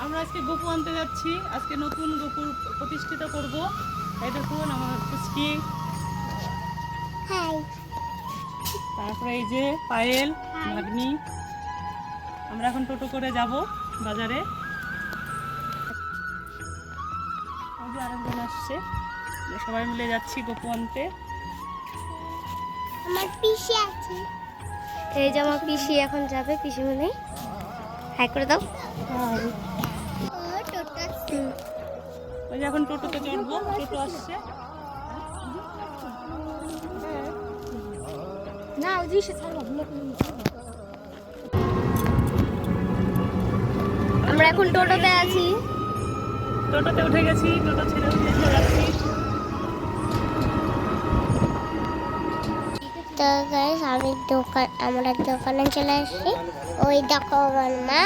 আমরা আজকে গপু আনতে যাচ্ছি। আজকে নতুন গপুর প্রতিষ্ঠিত করব। এই দেখুন আমার পুচকি, তারপরে এই যে পায়েল ভাগ্নি। আমরা এখন টোটো করে যাব বাজারে। ওই যে আরেকজন আসছে, আমরা সবাই মিলে যাচ্ছি গপু আনতে। আমার পিসি আছে, এই যে আমার পিসি এখন যাবে। পিসি মনে হাই করে দাও। ওই যে এখন টোটোতে চড়বো, টোটো আসছে না। ওই যে আমরা এখন টোটোতে আছি, টোটোতে উঠে গেছি, টোটো ছেড়ে যাচ্ছি। তো গাইস আমরা দোকানে চলে আসছি। ওই দেখো আমার মা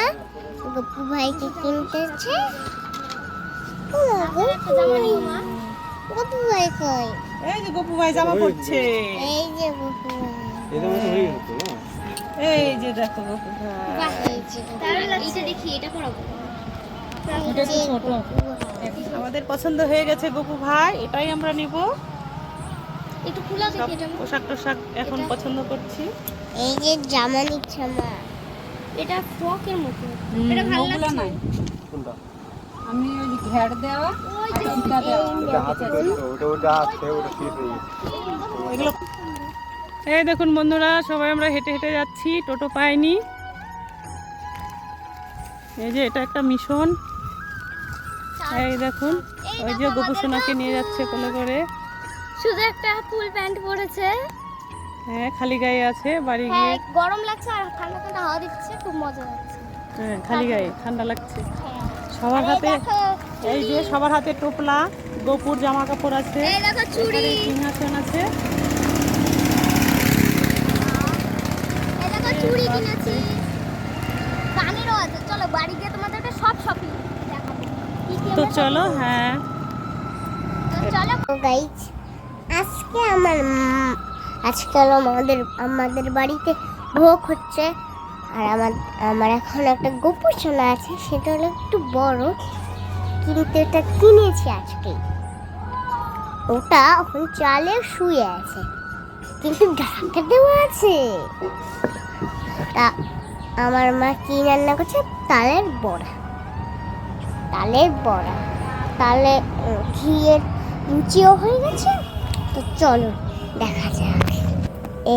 গপু ভাইকে কিনতেছে। গপু ভাই কই? এই যে গপু ভাই জামা পরছে। এই যে গপু ভাই, এই যে দেখো গপু ভাই। এইটা দেখি, এটা পরাবো। এটা তো ছোট। আমাদের পছন্দ হয়ে গেছে গপু ভাই, এটাই আমরা নিব। একটু খোলা সব দেখি এটা। পোশাক টোশাক এখন পছন্দ করছি। এই যে জামা নিচ্ছে মা, এটা ফ্রকের মতো। এটা ভালো লাগছে। কোনটা? আমি ওই যে ঘের দেওয়া আর ফিতা দেওয়া এগুলো এই দেখুন বন্ধুরা, সবাই আমরা হেঁটে হেঁটে যাচ্ছি, টোটো পাইনি। এই যে এটা একটা মিশন। এই দেখুন ওই যে গপু সোনাকে নিয়ে যাচ্ছে কোলে করে। শুধু একটা ফুল প্যান্ট পরেছে। হ্যাঁ, খালি গায়ে আছে, বাড়ি গিয়ে। হ্যাঁ, গরম লাগছে আর ঠান্ডা ঠান্ডা হাওয়া দিচ্ছে, খুব মজা লাগছে। হ্যাঁ, খালি গায়ে ঠান্ডা লাগছে। সবার হাতে এই যে সবার হাতে টোপলা, গপুর জামা কাপড় আছে, এই দেখো চুড়ি, সিংহাসন আছে। এই দেখো চুড়ি কিনেছি, কানেরও আছে। চলো বাড়ি গিয়ে তোমাদেরকে সব শপিং দেখাবো। তো চলো, হ্যাঁ চলো গাইস, আজকে আমাদের বাড়িতে ভোগ হচ্ছে। আর আমার এখন একটা গপু সোনা আছে, সেটা হলো একটু বড়, কিন্তু এটা কিনেছি আজকে। ওটা এখন চালে শুয়ে আছে, কিন্তু ঢাকা দেওয়া আছে। তা আমার মা কি রান্না করছে? তালের বড়া, তালে ঘিয়ের লুচিও হয়ে গেছে। তো চলো দেখা যাক।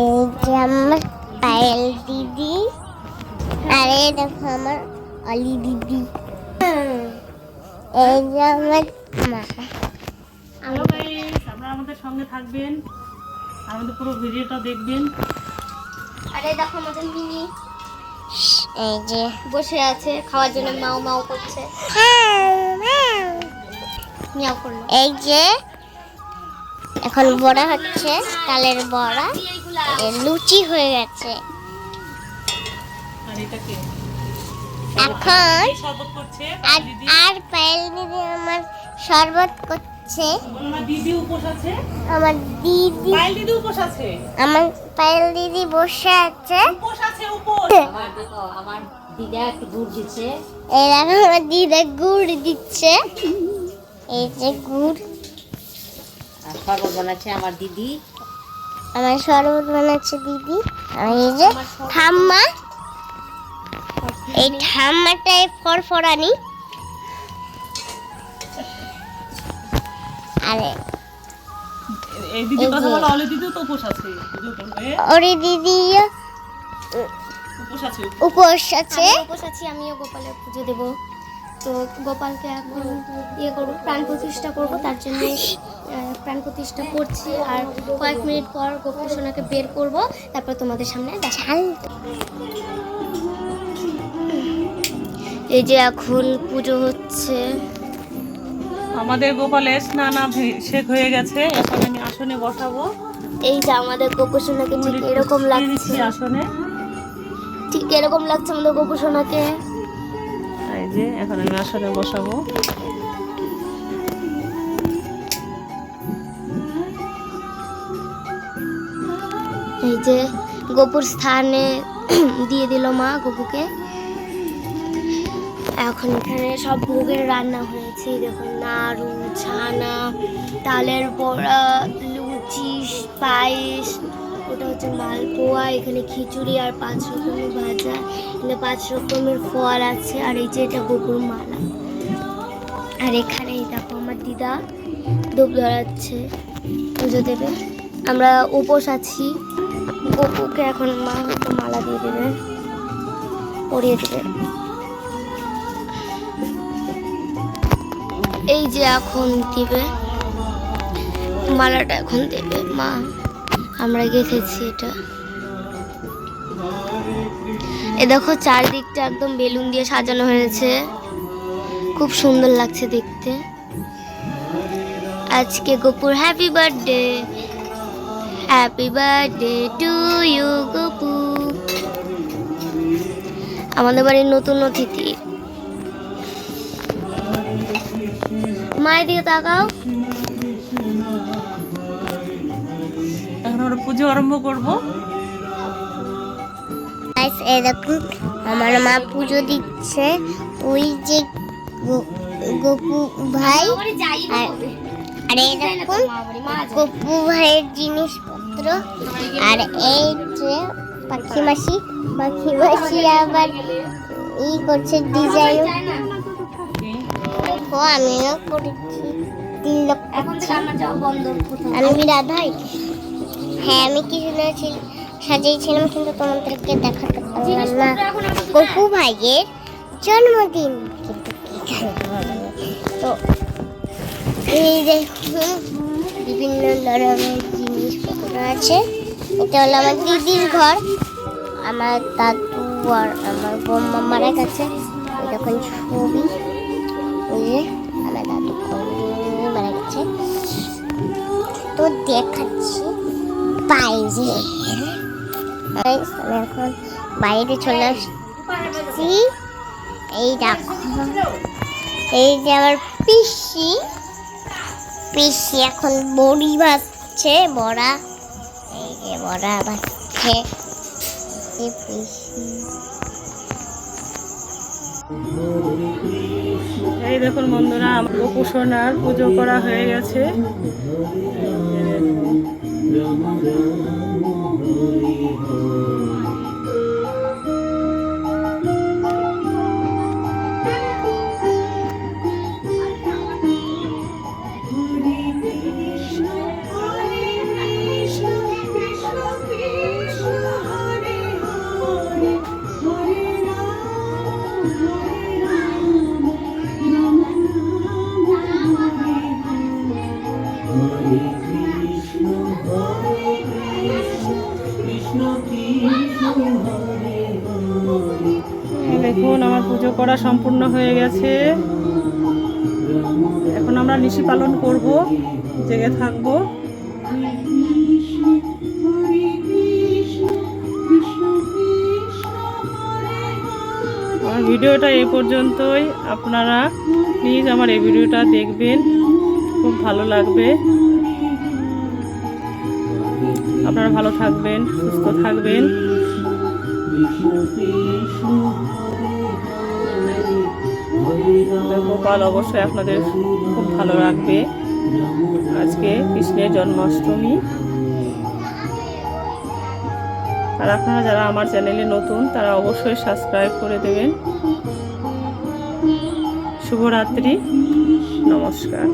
এই যে আমার পায়েল দিদি, আর এই দেখো আমার অলি দিদি, এই যে আমার মা। হ্যালো গাইস, আপনারা আমাদের সঙ্গে থাকবেন, আমাদের পুরো ভিডিওটা দেখবেন। আর এই দেখো আমাদের মিনি, এই যে বসে আছে খাওয়ার জন্য, মাও মাও করছে। মিয়াও করলো। এই যে এখন বড়া হচ্ছে, তালের বড়া, লুচি হয়ে গেছে। আর এটা কে? এখন শরবত করছে আর পায়েল দিদি আমার শরবত করছে। আমার দিদি উপোস আছে। আমার দিদি, পায়েল দিদি উপোস আছে। আমার পায়েল দিদি বসে আছে। উপোস আছে, উপোস। আমার দিদা একটু গুড় দিচ্ছে। এই দেখো আমার দিদা গুড় দিচ্ছে, এই যে গুড়। আর শরবত বানাচ্ছে আমার দিদি। আমার শরবত বানাচ্ছে দিদি। আর এই যে ঠাম্মা, এই ঠাম্মাটাই ফরফরানি। আরে এই দিদি কথা বলো, অলি দিদিও তো উপোস আছে। পুজো করবে, ওরে দিদি উপোস আছে। উপোস আছে। উপোস আছি, আমিও গোপালের পুজো দেব। তো গোপালকে এখন করবো, প্রাণ প্রতিষ্ঠা করবো। তার জন্য প্রাণ প্রতিষ্ঠা করছি। আর কয়েক মিনিট পর গোপু সোনাকে বের করব, তারপর তোমাদের সামনে দেখাই। এই যে এখন পুজো হচ্ছে। আমাদের গোপালের স্নানাভিষেক হয়ে গেছে, এখন আমি আসনে বসাবো। এই যে আমাদের গোপু সোনাকে ঠিক এরকম লাগছে, আসনে ঠিক এরকম লাগছে আমাদের গোপু সোনাকে। এই যে এখন আমি আসনে বসাবো। এই যে গোপুর স্থানে দিয়ে দিল মা গপুকে। এখন এখানে সব ভোগের রান্না হয়েছে, দেখুন নাড়ু, ছানা, তালের বড়া, লুচি, পায়েস, ওটা হচ্ছে মালপোয়া, এখানে খিচুড়ি আর 5 রকমের ভাজা, এখানে 5 রকমের ফল আছে, আর এই যে এটা গোপুর মালা। আর এখানে দেখো আমার দিদা ধূপ ধরাচ্ছে, পুজো দেবে। আমরা উপোস আছি, গোপুকে এখন মা হয়তো মালা দিয়ে দেবে, পরিয়ে দেবে। এই যে এখন দিবে মালাটা, এখন দেবে মা, আমরা গেঁথেছি এটা। এ দেখো চারদিকটা একদম বেলুন দিয়ে সাজানো হয়েছে, খুব সুন্দর লাগছে দেখতে। আজকে গোপুর happy birthday, happy birthday to you Gopu, আমাদের বাড়ির নতুন অতিথি। মায়ের দিকে তাকাও। এখন আমরা পুজো আরম্ভ করবো। এরকম আমার মা পুজো দিচ্ছে, ওই যে গোপু ভাই আর এরকম গোপু ভাইয়ের জিনিসপত্র, আর এই যে পাখি মাসি আবার ই করছে ডিজাইন। ও আমিও করেছি, 3 লক্ষ। আমি রাধাই, হ্যাঁ আমি কি সাজিয়েছিলাম, কিন্তু তোমাদেরকে দেখাতে পারলাম না। গোপু ভাইয়ের জন্মদিন, কিন্তু তো এই দেখুন বিভিন্ন ধরনের জিনিসপত্র আছে। এটা হলো আমার দিদির ঘর, আমার দাদু আর আমার বৌমা মারা গেছে। এই দেখুন ছবি, ওই যে আমার দাদু মারা গেছে। তো দেখাচ্ছি বাইরে, আমি এখন বাইরে চলে আসছি। এই দেখো, এই যে আমার পিসি এখন বড়ি ভাজছে, বড়া, এই যে বড়া ভাজছে এই পিসি। এই দেখুন বন্ধুরা, আমার গোপু সোনার পুজো করা হয়ে গেছে। দেখুন আমার পুজো করা সম্পূর্ণ হয়ে গেছে। এখন আমরা নিশি পালন করব, জেগে থাকবো। আমার ভিডিওটা এই পর্যন্তই। আপনারা প্লিজ আমার এই ভিডিওটা দেখবেন, খুব ভালো লাগবে। আপনারা ভালো থাকবেন, সুস্থ থাকবেন। গোপাল অবশ্যই আপনাদের খুব ভালো লাগবে। আজকে কৃষ্ণের জন্মাষ্টমী। আর আপনারা যারা আমার চ্যানেলে নতুন, তারা অবশ্যই সাবস্ক্রাইব করে দেবেন। শুভরাত্রি, নমস্কার।